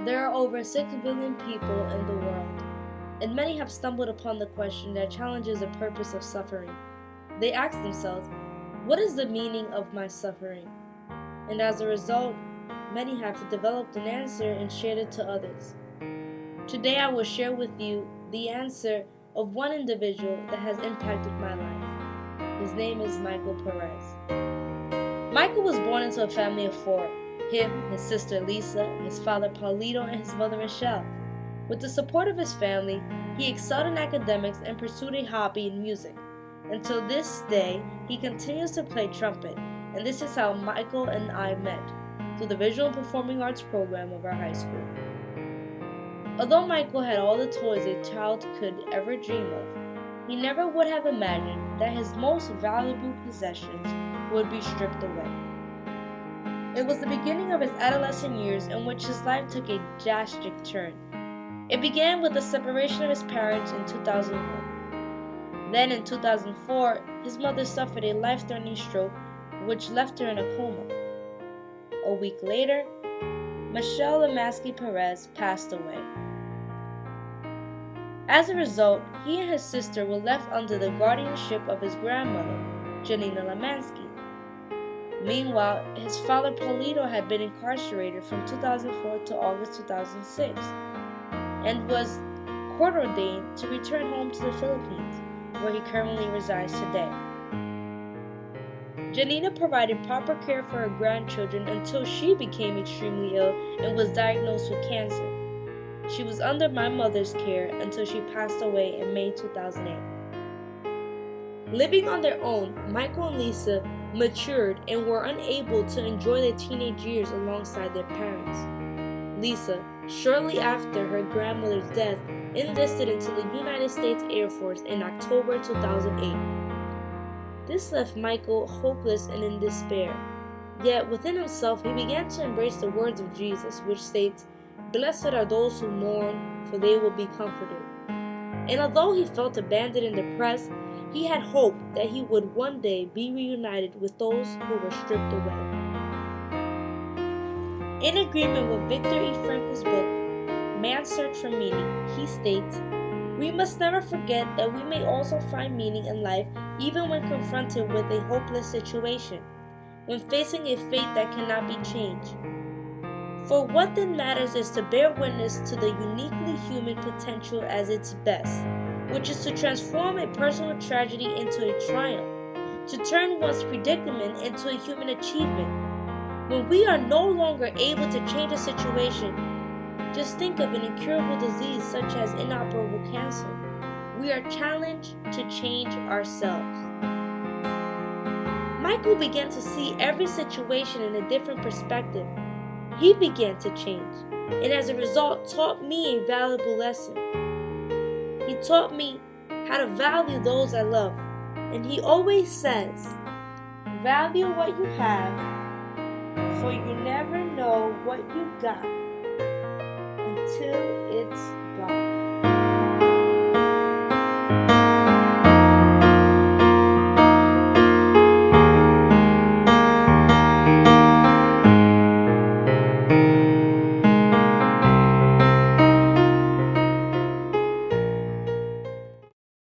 There are over 6 billion people in the world, and many have stumbled upon the question that challenges the purpose of suffering. They ask themselves, what is the meaning of my suffering? And as a result, many have developed an answer and shared it to others. Today I will share with you the answer of one individual that has impacted my life. His name is Michael Perez. Michael was born into a family of 4. Him, his sister Lisa, his father Paulito, and his mother Michelle. With the support of his family, he excelled in academics and pursued a hobby in music. Until this day, he continues to play trumpet, and this is how Michael and I met, through the Visual and Performing Arts program of our high school. Although Michael had all the toys a child could ever dream of, he never would have imagined that his most valuable possessions would be stripped away. It was the beginning of his adolescent years in which his life took a drastic turn. It began with the separation of his parents in 2001. Then in 2004, his mother suffered a life-threatening stroke which left her in a coma. A week later, Michelle Lemansky Perez passed away. As a result, he and his sister were left under the guardianship of his grandmother, Janina Lemansky. Meanwhile, his father Paulito had been incarcerated from 2004 to August 2006 and was court-ordained to return home to the Philippines, where he currently resides today. Janina provided proper care for her grandchildren until she became extremely ill and was diagnosed with cancer. She was under my mother's care until she passed away in May 2008. Living on their own, Michael and Lisa matured and were unable to enjoy their teenage years alongside their parents. Lisa, shortly after her grandmother's death, enlisted into the United States Air Force in October 2008. This left Michael hopeless and in despair. Yet within himself, he began to embrace the words of Jesus, which states, "Blessed are those who mourn, for they will be comforted." And although he felt abandoned and depressed, he had hope that he would one day be reunited with those who were stripped away. In agreement with Viktor E. Frankl's book, Man's Search for Meaning, he states, "We must never forget that we may also find meaning in life even when confronted with a hopeless situation, when facing a fate that cannot be changed. For what then matters is to bear witness to the uniquely human potential as its best, which is to transform a personal tragedy into a triumph, to turn one's predicament into a human achievement. When we are no longer able to change a situation, just think of an incurable disease such as inoperable cancer. We are challenged to change ourselves." Michael began to see every situation in a different perspective. He began to change, and as a result taught me a valuable lesson. He taught me how to value those I love, and he always says, "Value what you have, for you never know what you got until it's